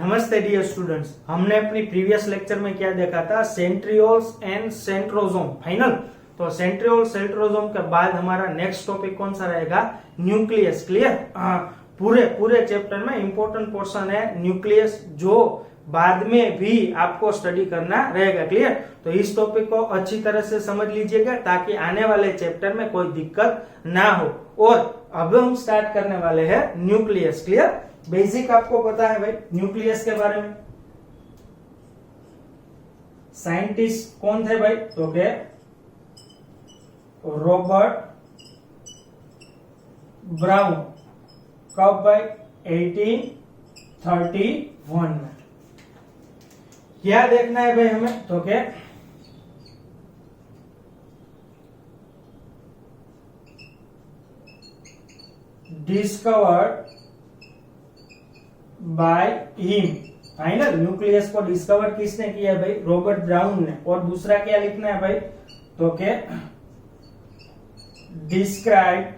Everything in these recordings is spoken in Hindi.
नमस्ते डियर स्टूडेंट्स। हमने अपनी प्रीवियस लेक्चर में क्या देखा था? Centrioles and centrosome. फाइनल। तो सेंट्रियोल सेंट्रोसोम के बाद हमारा नेक्स्ट टॉपिक कौन सा रहेगा? न्यूक्लियस। क्लियर? पूरे चैप्टर में इंपॉर्टेंट पोर्शन है न्यूक्लियस, जो बाद में भी आपको स्टडी करना रहेगा। क्लियर? तो इस टॉपिक को अच्छी तरह से समझ लीजिएगा ताकि आने वाले चैप्टर में कोई दिक्कत ना हो। और अब हम स्टार्ट करने वाले हैं न्यूक्लियस। क्लियर? बेसिक आपको पता है भाई न्यूक्लियस के बारे में। साइंटिस्ट कौन थे भाई? तो के रॉबर्ट ब्राउन। कब भाई? 1831 में। क्या देखना है भाई हमें? तो के discovered by him. Final. Nucleus को डिस्कवर किसने किया भाई? रॉबर्ट ब्राउन ने। और दूसरा क्या लिखना है भाई? तो के describe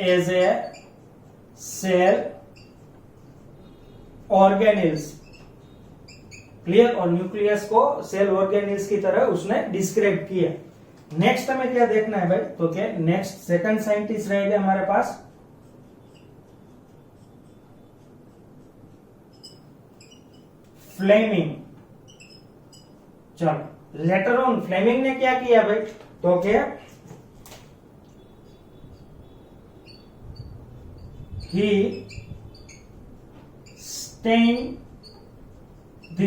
as a cell organelles. Clear? और न्यूक्लियस को सेल ऑर्गेनिल्स की तरह उसने डिस्क्राइब किया। नेक्स्ट हमें क्या देखना है भाई? तो क्या नेक्स्ट सेकंड साइंटिस्ट रहेगा हमारे पास फ्लेमिंग। चलो लेटर ऑन फ्लेमिंग ने क्या किया भाई? तो क्या ही स्टेन द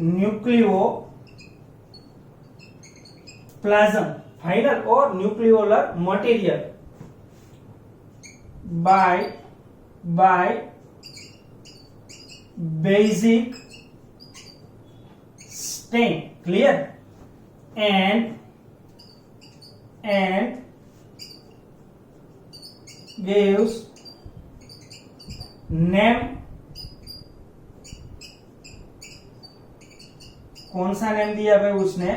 न्यूक्लियोप्लाज्म। फाइनल। और nucleolar material by basic stain. Clear? and gives name। कौन सा नेम दिया भाई उसने?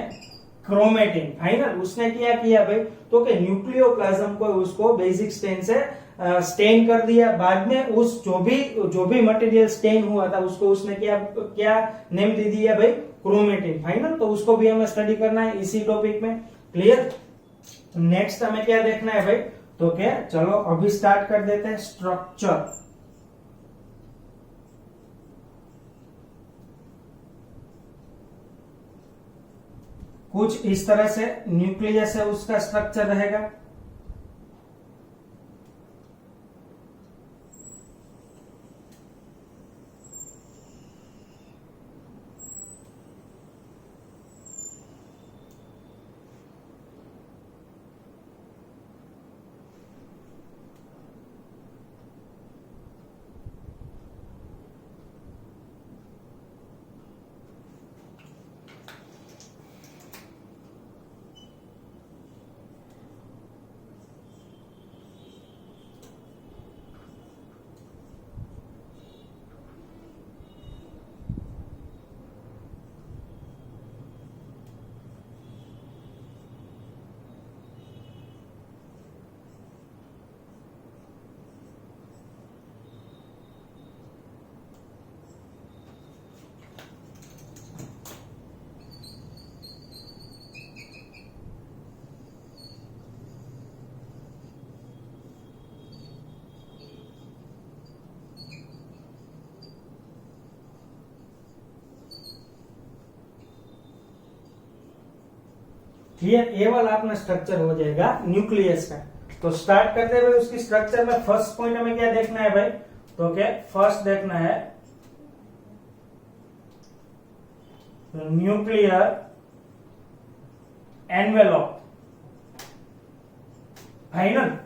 क्रोमेटिन। फाइनल। उसने क्या किया भाई? तो कि न्यूक्लियोप्लाज्म को उसको बेसिक स्टेन से स्टेन कर दिया। बाद में उस जो भी मटेरियल स्टेन हुआ था उसको उसने क्या नेम दे दिया भाई? क्रोमेटिन। फाइनल। तो उसको भी हमें स्टडी करना है इसी टॉपिक में। क्लियर? नेक्स्ट हमें क्या देखना है भाई? तो क्या चलो अभी स्टार्ट कर देते हैं स्ट्रक्चर। कुछ इस तरह से न्यूक्लियस है उसका स्ट्रक्चर रहेगा। क्लियर? ये वाला अपना स्ट्रक्चर हो जाएगा न्यूक्लियस का। तो स्टार्ट करते हुए उसकी स्ट्रक्चर में फर्स्ट पॉइंट हमें क्या देखना है भाई? तो क्या फर्स्ट देखना है nuclear envelope. Final.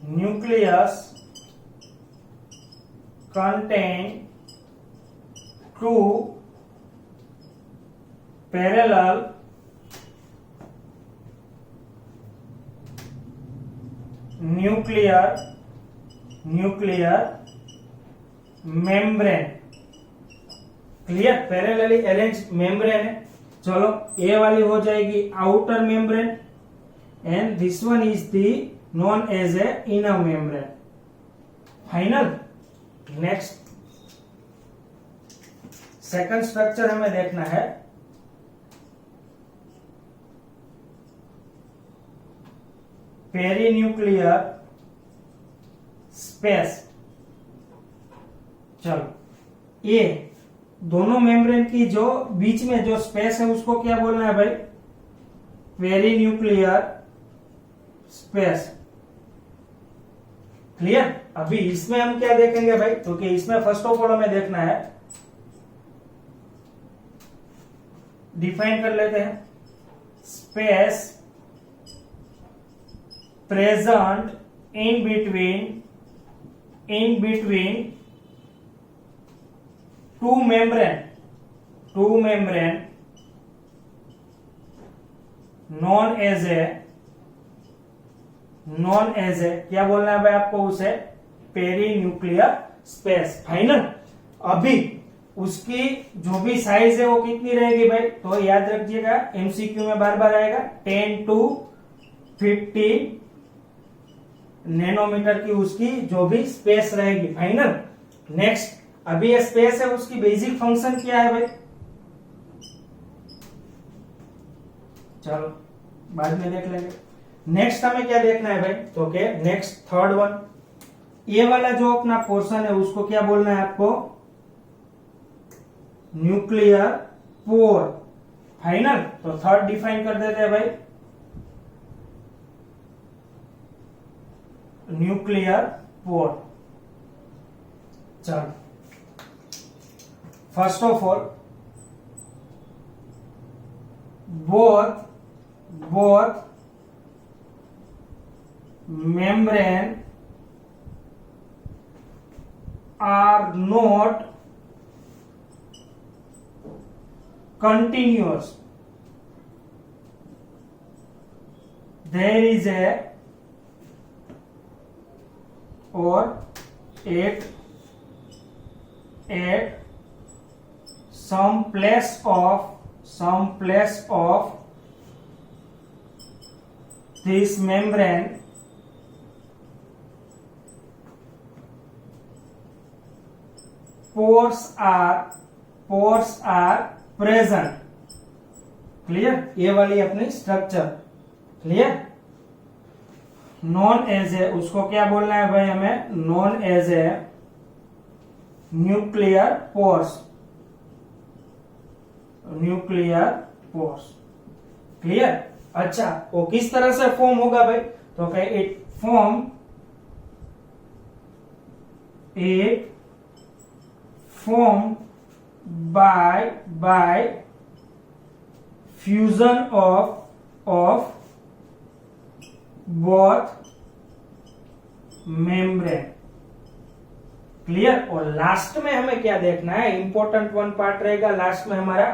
Nucleus contain two parallel nuclear membrane। Clear, parallelly arrange membrane है। चलो ए वाली हो जाएगी outer membrane and this one is the known as a inner membrane. Final. Next second structure हमें देखना है पेरीन्यूक्लियर स्पेस। चलो ये दोनों मेम्ब्रेन की जो बीच में जो स्पेस है उसको क्या बोलना है भाई? Perinuclear space. क्लियर। अभी इसमें हम क्या देखेंगे भाई? तो कि इसमें फर्स्ट ऑफ ऑल हमें देखना है, डिफाइन कर लेते हैं, space present in between two membrane known as a क्या बोलना है भाई आपको? उसे पेरीन्यूक्लियर स्पेस। फाइनल। अभी उसकी जो भी साइज है वो कितनी रहेगी भाई? तो याद रखिएगा, एमसीक्यू में बार बार आएगा, 10 to 15 नैनोमीटर की उसकी जो भी स्पेस रहेगी। फाइनल। नेक्स्ट, अभी ये स्पेस है, उसकी बेसिक फंक्शन क्या है भाई? चलो बाद में देख लेंगे। नेक्स्ट हमें क्या देखना है भाई? तो क्या नेक्स्ट थर्ड वन, ये वाला जो अपना पोर्शन है उसको क्या बोलना है आपको? Nuclear pore. फाइनल। तो थर्ड डिफाइन कर देते हैं भाई, न्यूक्लियर पोर। चलो first of all both membrane are not continuous. There is a or at some place of this membrane pores are present. Clear. ये वाली अपनी structure clear. Known as a, उसको क्या बोलना है भाई हमें? Known as a nuclear pores. Clear. अच्छा, वो किस तरह से फॉर्म होगा भाई? तो क्या it form by fusion of both membrane। Clear. और लास्ट में हमें क्या देखना है? इंपॉर्टेंट वन पार्ट रहेगा लास्ट में हमारा,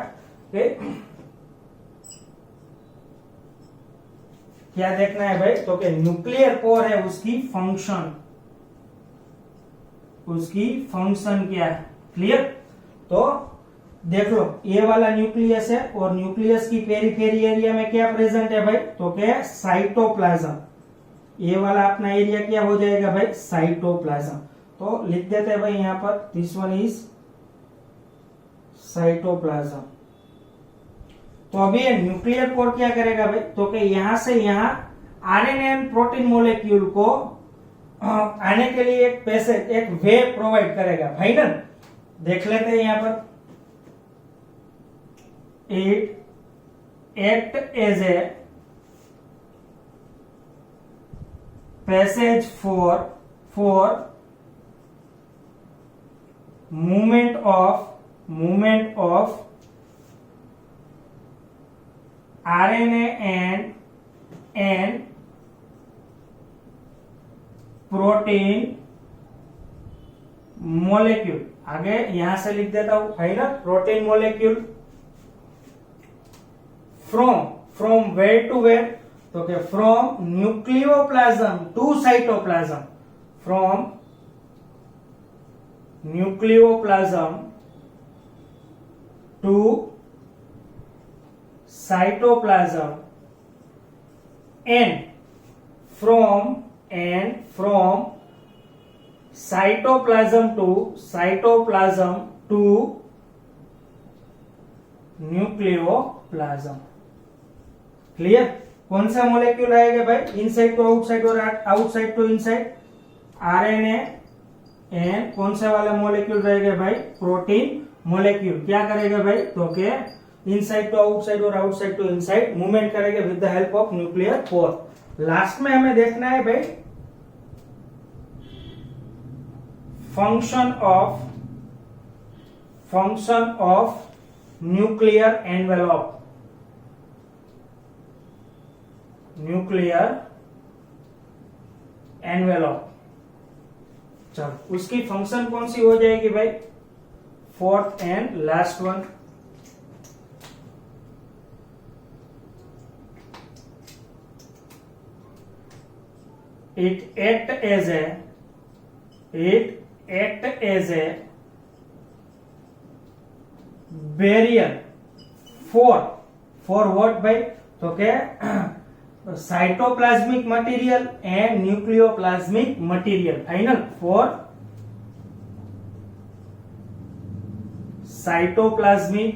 क्या देखना है भाई? तो कि न्यूक्लियर पोर है, उसकी फंक्शन क्या है? क्लियर। तो देख लो, ये वाला न्यूक्लियस है और न्यूक्लियस की पेरीफेरी एरिया में क्या प्रेजेंट है भाई? तो क्या? साइटोप्लाज्म। ये वाला अपना एरिया क्या हो जाएगा भाई? साइटोप्लाज्म। तो लिख देते हैं भाई यहां पर, दिस वन इज साइटोप्लाज्म। तो अभी ये न्यूक्लियर पोर क्या करेगा भाई? तो कि यहां से यहां आरएनए एंड प्रोटीन मोलेक्यूल को आने के लिए एक पैसेज, एक वे प्रोवाइड करेगा। फाइनल। देख लेते हैं यहां पर, it act as a passage for movement of RNA and protein molecule. आगे यहां से लिख देता हूं, final. Protein molecule from where to where? तो क्या? From nucleoplasm to cytoplasm. From nucleoplasm to cytoplasm and from cytoplasm to nucleoplasm. Clear? कौन सा मॉलिक्यूल आएगा भाई? इनसाइड टू आउटसाइड और outside to inside, RNA. And कौन सा वाला मॉलिक्यूल रहेगा भाई? Protein molecule. क्या करेगा भाई? तो के इनसाइड टू आउटसाइड और आउटसाइड टू इनसाइड मूवमेंट करेगा with the help of nuclear pore. Last में हमें देखना है भाई फंक्शन ऑफ न्यूक्लियर एनवेलप। चलो उसकी फंक्शन कौन सी हो जाएगी भाई? Fourth and last one, it act as a barrier for what भाई? तो क्या? Cytoplasmic material and nucleoplasmic material. Final for cytoplasmic,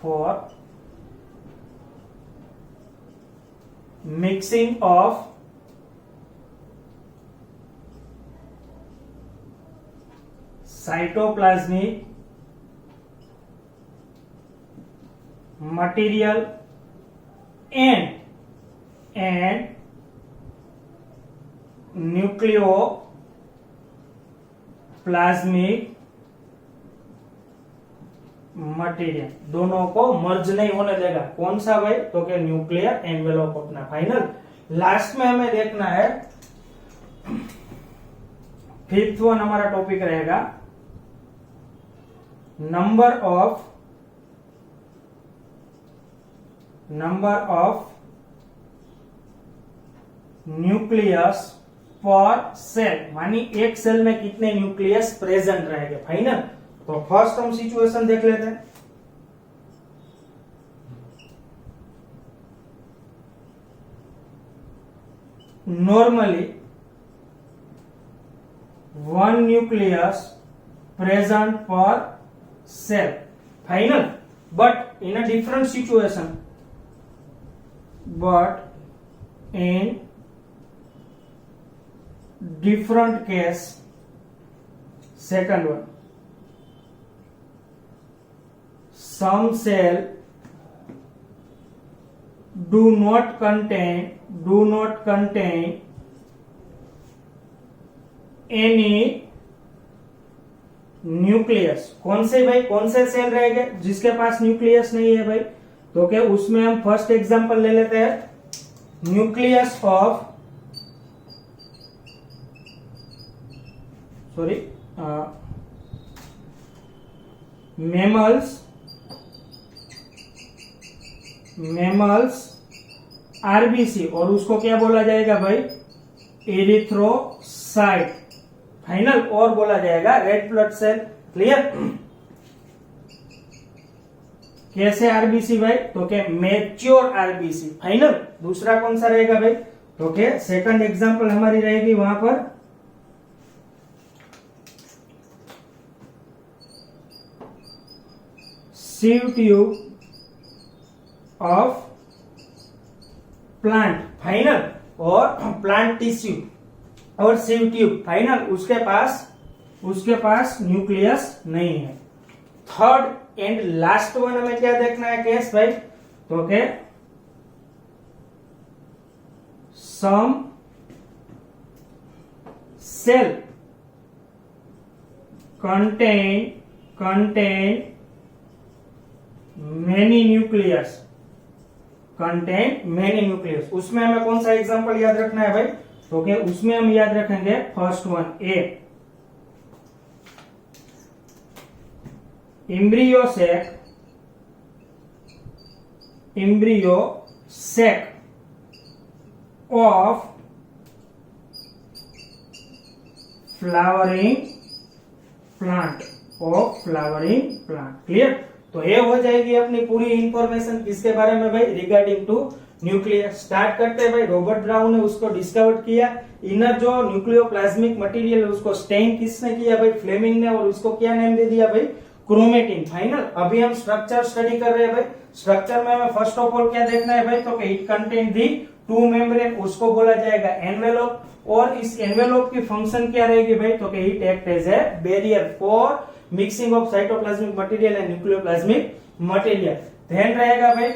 for mixing of cytoplasmic material and nucleoplasmic material, दोनों को मर्ज नहीं होने देगा। कौन सा भाई? तो क्या? न्यूक्लियर एनवेलप अपना। फाइनल लास्ट में हमें देखना है फिफ्थ वन हमारा टॉपिक रहेगा number of nucleus per cell, मानी एक सेल में कितने न्यूक्लियस प्रेजेंट रहेंगे। फाइनल तो फर्स्ट हम सिचुएशन देख लेते हैं। Normally one nucleus present per cell. Final but in a different situation, but in different case. Second one, some cell do not contain any nucleus. कौन से भाई? कौन से सेल रहेंगे जिसके पास न्यूक्लियस नहीं है भाई? तो क्या उसमें हम फर्स्ट एग्जांपल ले लेते हैं, न्यूक्लियस ऑफ मेमल्स आरबीसी, और उसको क्या बोला जाएगा भाई? एरिथ्रोसाइट। फाइनल और बोला जाएगा रेड ब्लड सेल। क्लियर? कैसे आरबीसी भाई? तो क्या? Mature RBC. फाइनल दूसरा कौन सा रहेगा भाई? तो क्या? सेकंड एग्जांपल हमारी रहेगी वहां पर sieve tube of plant. Final और प्लांट टिश्यू और सीव ट्यूब। फाइनल उसके पास न्यूक्लियस नहीं है। थर्ड एंड लास्ट वन हमें क्या देखना है केस भाई? तो क्या? Some cell contain many nucleus, उसमें हमें कौन सा एग्जांपल याद रखना है भाई? तो क्या? उसमें हम याद रखेंगे first one, A embryo sac of flowering plant of flowering plant. Clear? तो ये हो जाएगी अपनी पूरी इंफॉर्मेशन किसके बारे में भाई, रिगार्डिंग टू न्यूक्लियस। स्टार्ट करते हैं भाई। रॉबर्ट ब्राउन ने उसको डिस्कवर किया। इनर जो न्यूक्लियोप्लाज्मिक मटेरियल है उसको स्टेन किसने किया भाई, फ्लेमिंग ने, और उसको क्या नेम दे दिया भाई, क्रोमेटिन। फाइनल। अभी हम स्ट्रक्चर स्टडी कर रहे हैं भाई। स्ट्रक्चर में हमें फर्स्ट ऑफ ऑल क्या देखना है भाई, तो it contain the two membrane, उसको बोला जाएगा एनवेलोप। और इस एनवेलोप की फंक्शन क्या रहेगी भाई, तो it act as a barrier for mixing of cytoplasmic material and nucleoplasmic material. ध्यान रहेगा भाई,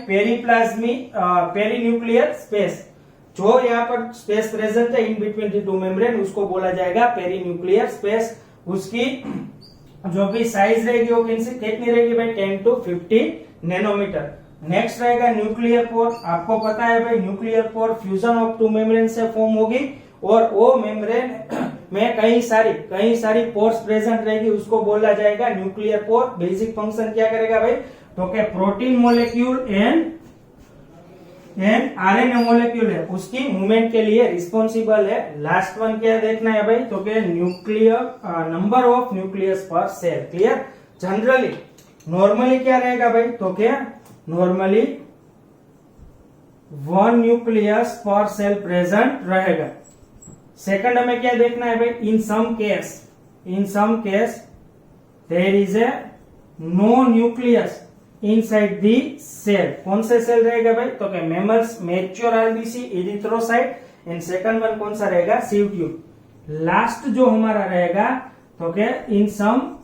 पेरीन्यूक्लियर स्पेस, जो यहाँ पर स्पेस प्रेजेंट है in between the two membrane, उसको बोला जाएगा पेरीन्यूक्लियर स्पेस। उसकी जो भी साइज रहेगी वो कितनी रहेगी भाई, 10 to 50 नैनोमीटर। नेक्स्ट रहेगा न्यूक्लियर पोर। आपको पता है भाई, nuclear pore fusion of two membrane से फॉर्म होगी, और वो मेम्ब्रेन में कई सारी पोर्स प्रेजेंट रहेगी, उसको बोला जाएगा न्यूक्लियर पोर। बेसिक फंक्शन क्या करेगा भाई, तो क्या protein molecule and RNA molecule है, उसकी मूवमेंट के लिए रिस्पॉन्सिबल है। लास्ट वन क्या देखना है भाई, तो क्या nuclear number of nucleus per cell. Clear? Generally normally क्या रहेगा भाई, तो क्या normally 1 nucleus per cell present रहेगा। सेकंड हमें क्या देखना है भाई, in some case there is a no nucleus inside the cell. कौन से सेल रहेगा भाई, तो क्या mammals, mature RBC, erythrocyte, and second one कौन सा रहेगा, सीव ट्यूब। लास्ट जो हमारा रहेगा, तो क्या in some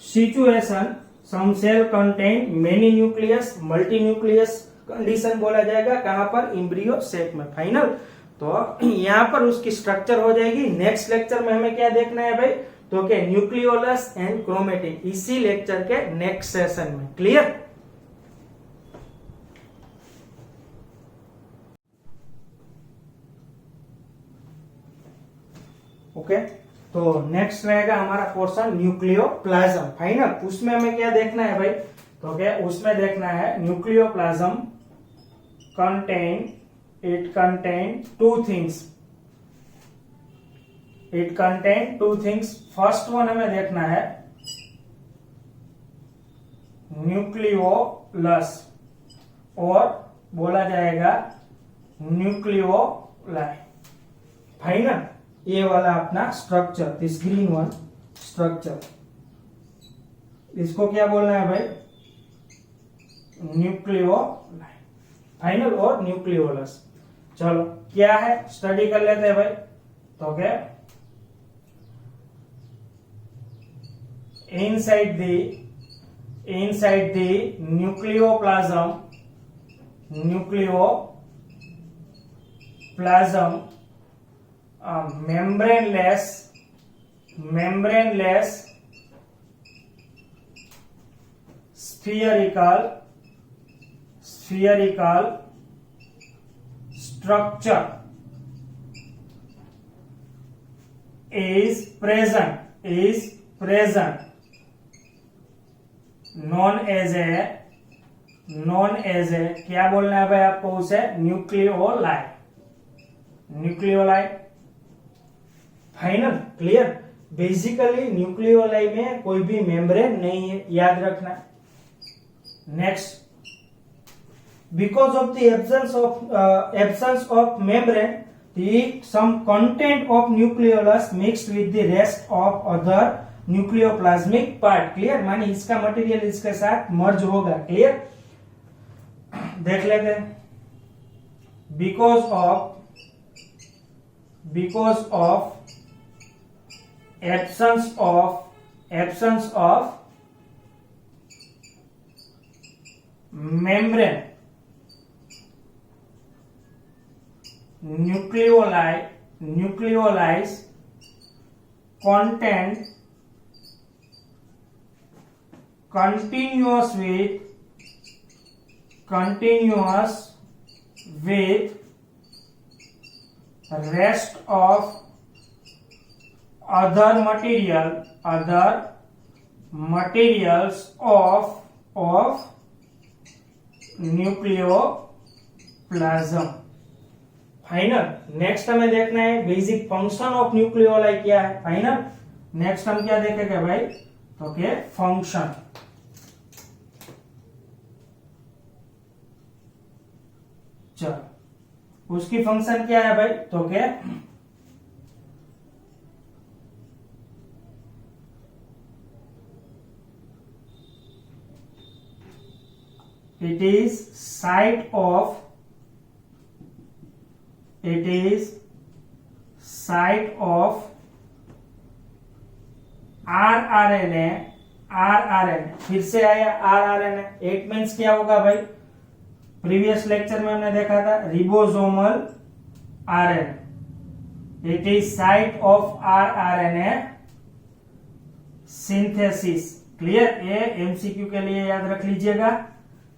situation some cell contain many nucleus, multi nucleus condition बोला जाएगा, कहां पर, एम्ब्रियो शेप में। फाइनल। तो यहाँ पर उसकी स्ट्रक्चर हो जाएगी। नेक्स्ट लेक्चर में हमें क्या देखना है भाई, तो क्या न्यूक्लियोलस एंड क्रोमेटिन, इसी लेक्चर के नेक्स्ट सेशन में। क्लियर? ओके, तो नेक्स्ट रहेगा हमारा पोर्शन न्यूक्लियोप्लाज्म। फाइनल। उसमें हमें क्या देखना है भाई, तो क्या उसमें देखना है nucleoplasm contain two things. First one हमें देखना है न्यूक्लियोलस, और बोला जाएगा न्यूक्लियोलाई। फाइनल। ये वाला अपना structure, this green one structure, इसको क्या बोलना है भाई, न्यूक्लियोलाई। फाइनल। और न्यूक्लियोलस। चलो क्या है, स्टडी कर लेते हैं भाई। तो क्या inside the nucleoplasm membraneless spherical structure is present known as a क्या बोलना है भाई आपको उसे, nucleoli. Final. Clear? Basically nucleoli में कोई भी मेम्ब्रेन नहीं है, याद रखना। Next, because of the absence of membrane, some content of nucleolus mixed with the rest of other nucleoplasmic part। Clear? माने इसका मटेरियल इसके साथ मर्ज होगा। क्लियर? देख लेते हैं। Because of absence of membrane, nucleolize content continuous with rest of other materials of nucleoplasm. Final. Next हमें देखना है बेसिक फंक्शन ऑफ न्यूक्लियोलाई क्या है। फाइनल। नेक्स्ट हम क्या देखेंगे भाई, तो के फंक्शन। चलो उसकी फंक्शन क्या है भाई, तो के it is site of RRNA। फिर से आया RRNA। इट मीन्स क्या होगा भाई, प्रीवियस लेक्चर में हमने देखा था रिबोसोमल RNA। It is site of RRNA synthesis. Clear, ये एमसीक्यू के लिए याद रख लीजिएगा।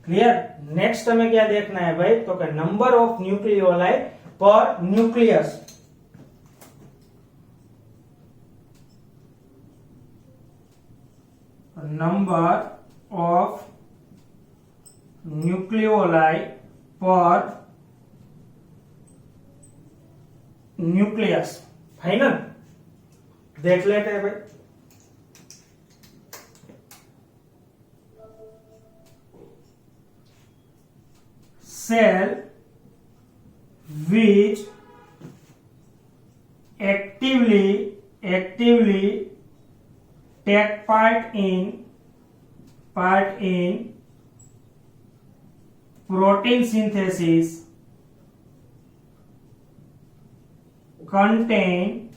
क्लियर। नेक्स्ट हमें क्या देखना है भाई, तो नंबर ऑफ न्यूक्लियोलाई पर न्यूक्लियस। नंबर ऑफ न्यूक्लियोलाई पर न्यूक्लियस। फाइनल देख लेते हैं भाई। Cell which actively take part in protein synthesis contain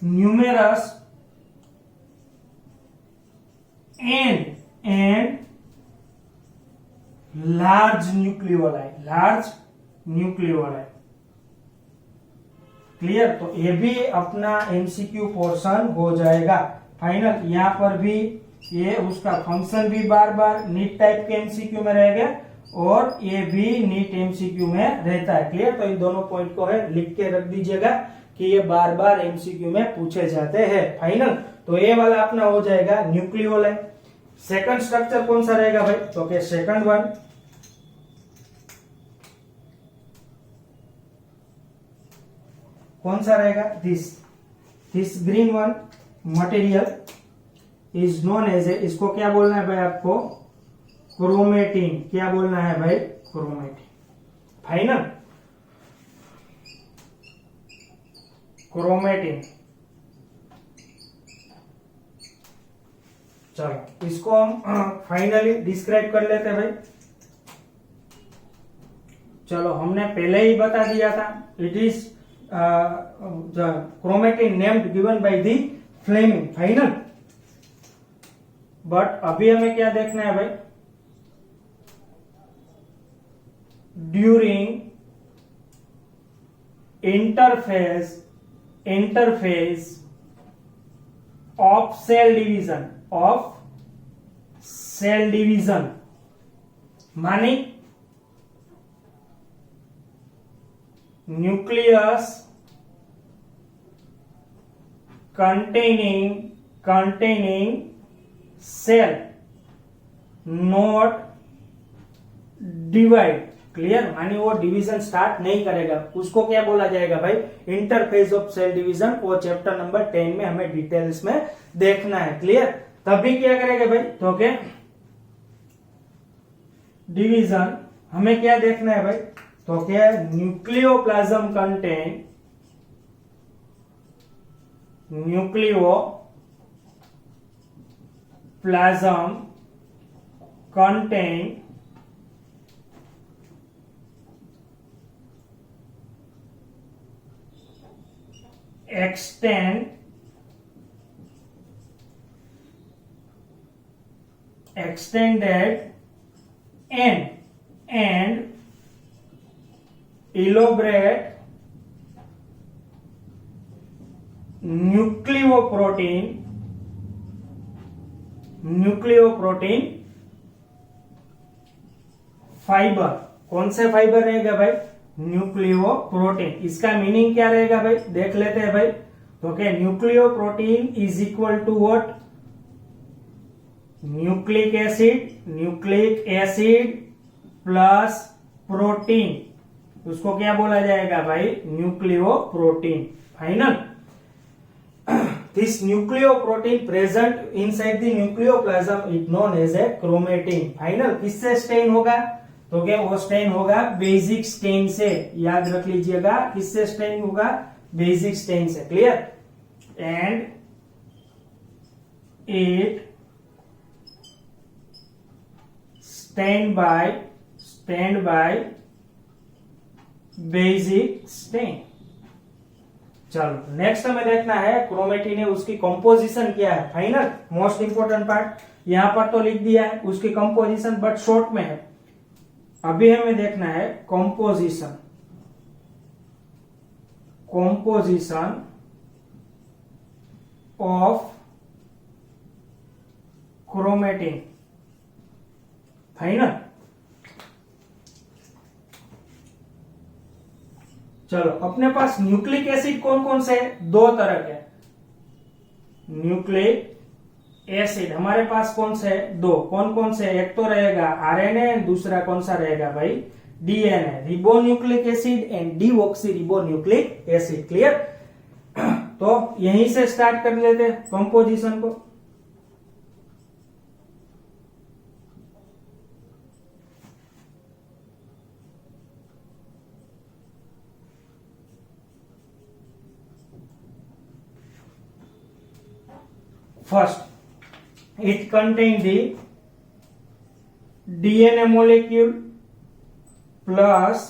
numerous and large nucleoli। Clear, तो ये भी अपना एमसीक्यू पोर्शन हो जाएगा। फाइनल यहाँ पर भी ये उसका फंक्शन भी बार बार नीट टाइप के एमसीक्यू में रहेगा और ये भी नीट एमसीक्यू में रहता है। क्लियर, तो इन दोनों पॉइंट को है लिख के रख दीजिएगा कि ये बार बार एमसीक्यू में पूछे जाते हैं। फाइनल, तो ये वाला अपना हो जाएगा न्यूक्लियोलाई। सेकंड स्ट्रक्चर कौन सा रहेगा भाई, तो के सेकंड वन कौन सा रहेगा, this green one material is known as a, इसको क्या बोलना है भाई आपको, क्रोमेटिन। क्या बोलना है भाई, क्रोमेटिन। Final, chromatin. चलो इसको हम फाइनली डिस्क्राइब कर लेते हैं भाई। चलो हमने पहले ही बता दिया था, it is chromatin named given by the Fleming। Final, but अभी हमें क्या देखना है भाई, during interphase of cell division मानी nucleus containing cell not divide। Clear, मानी वो डिवीजन स्टार्ट नहीं करेगा, उसको क्या बोला जाएगा भाई, इंटरफेस ऑफ सेल डिवीजन। वो चैप्टर नंबर 10 में हमें डिटेल्स में देखना है। क्लियर, तभी क्या करेगा भाई, तो क्या डिवीजन हमें क्या देखना है भाई, तो क्या nucleoplasm contain extended and elaborate nucleoprotein fibre. कौन से फाइबर रहेगा भाई, न्यूक्लियोप्रोटीन। इसका मीनिंग क्या रहेगा भाई, देख लेते हैं भाई। तो क्या nucleoprotein is equal to what, nucleic acid plus protein, उसको क्या बोला जाएगा भाई, nucleoprotein. Final this nucleoprotein present inside the nucleoplasm is known as a chromatin. Final किससे स्टेन होगा, तो क्या वो स्टेन होगा बेसिक स्टेन से, याद रख लीजिएगा किससे स्टेन होगा, बेसिक स्टेन से। Clear, and it stand by basic stain. चलो नेक्स्ट हमें देखना है क्रोमेटिन है उसकी कंपोजिशन क्या है। फाइनल मोस्ट इंपोर्टेंट पार्ट यहां पर तो लिख दिया है उसकी कंपोजिशन, बट शॉर्ट में है। अभी हमें देखना है कंपोजिशन ऑफ क्रोमेटिन। फाइनल चलो अपने पास न्यूक्लिक एसिड कौन कौन से है, दो तरह के न्यूक्लिक एसिड हमारे पास कौन से है, दो। कौन कौन से, एक तो रहेगा आरएनए, दूसरा कौन सा रहेगा भाई, DNA, ribonucleic acid and deoxy ribonucleic acid. Clear, तो यहीं से स्टार्ट कर लेते हैं कंपोजिशन को। First, it contains the DNA molecule plus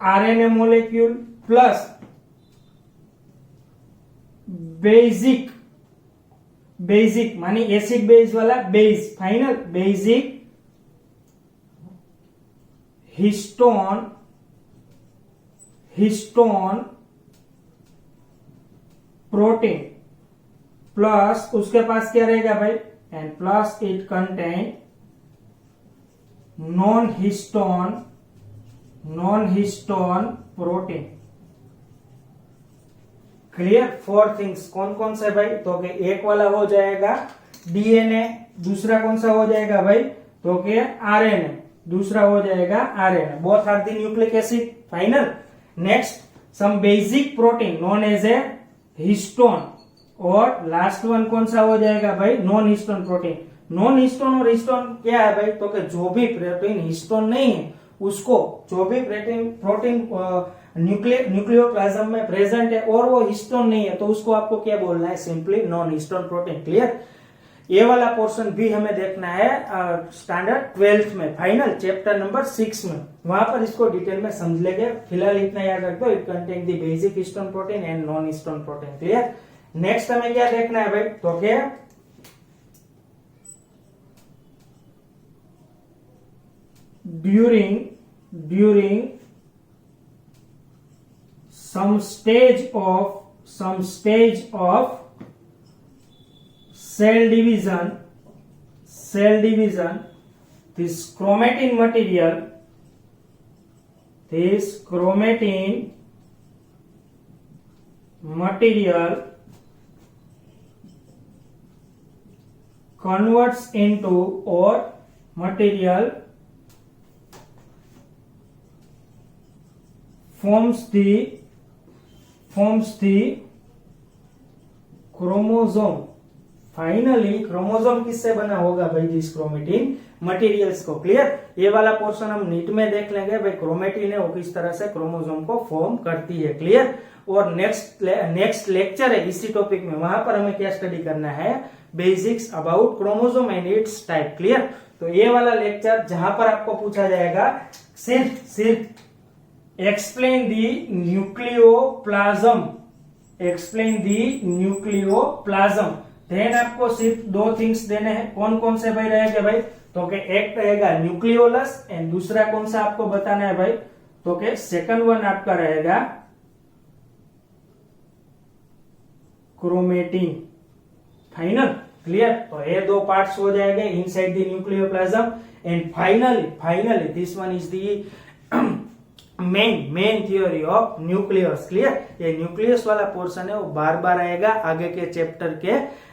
RNA molecule plus basic मानी एसिड बेस वाला base. Final basic histone protein plus उसके पास क्या रहेगा भाई, and plus it contain non histone protein. Clear, four things कौन कौन से भाई, तो कि एक वाला हो जाएगा डीएनए, दूसरा कौन सा हो जाएगा भाई, तो कि आरएनए, दूसरा हो जाएगा RNA, both are the nucleic acid. Final next some basic protein known as a histone, और लास्ट वन कौन सा हो जाएगा भाई, non histone protein. Non histone और हिस्टोन क्या है भाई, तो कि जो भी प्रोटीन हिस्टोन नहीं है उसको, जो भी प्रोटीन न्यूक्लियोप्लाज्म में प्रेजेंट है और वो हिस्टोन नहीं है तो उसको आपको क्या बोलना है, simply non histone protein. Clear, ये वाला पोर्शन भी हमें देखना है स्टैंडर्ड 12th में, फाइनल चैप्टर नंबर 6 में, वहां पर इसको डिटेल में समझ लेंगे। फिलहाल इतना याद रखो, it contain the basic histone protein and non histone protein. Clear, next हमें क्या देखना है भाई, तो क्या during some stage of cell division this chromatin material converts into, or material forms the chromosome. Finally chromosome किससे बना होगा भाई, दिस क्रोमेटिन मटेरियल्स को। क्लियर, ये वाला पोर्शन हम नीट में देख लेंगे भाई, क्रोमेटिन है वो किस तरह से क्रोमोसोम को फॉर्म करती है। क्लियर, और नेक्स्ट लेक्चर है इसी टॉपिक में, वहां पर हमें क्या स्टडी करना है, basics about chromosome and it's type. Clear, तो ये वाला लेक्चर जहां पर आपको पूछा जाएगा सिर्फ explain the nucleoplasm, देन आपको सिर्फ दो थिंग्स देने हैं। कौन कौन से भाई रहेंगे भाई, तो कि एक रहेगा न्यूक्लियोलस एंड दूसरा कौन सा आपको बताना है भाई, तो कि सेकंड वन आपका रहेगा क्रोमेटिन। फाइनल, क्लियर, तो ये दो पार्ट्स हो जाएंगे inside the nucleoplasm, and finally this one is the main theory of nucleus. Clear, ये न्यूक्लियस वाला पोर्शन है वो बार बार आएगा आगे के चैप्टर के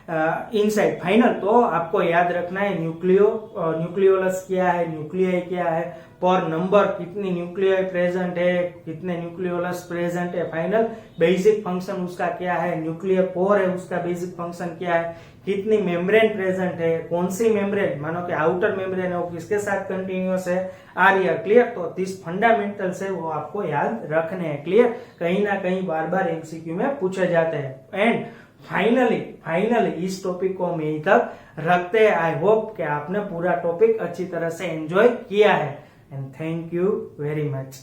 इनसाइड फाइनल। तो आपको याद रखना है न्यूक्लियोलस क्या है, न्यूक्लियाई क्या है, पर नंबर कितनी न्यूक्लियाई प्रेजेंट है, कितने न्यूक्लियोलस प्रेजेंट है, फाइनल बेसिक फंक्शन उसका क्या है, न्यूक्लियर पोर है उसका बेसिक फंक्शन क्या है, कितनी मेम्ब्रेन प्रेजेंट है, कौन सी मेम्ब्रेन, मानो कि आउटर मेम्ब्रेन है वो किसके साथ कंटिन्यूअस है, आर या क्लियर। तो 30 फंडामेंटल्स है वो आपको याद रखने हैं, क्लियर। कहीं ना कहीं बार बार एमसीक्यू में पूछे जाते हैं। एंड फाइनली इस टॉपिक को हम यहीं तक रखते हैं। आई होप कि आपने पूरा टॉपिक अच्छी तरह से एंजॉय किया है and thank you very much.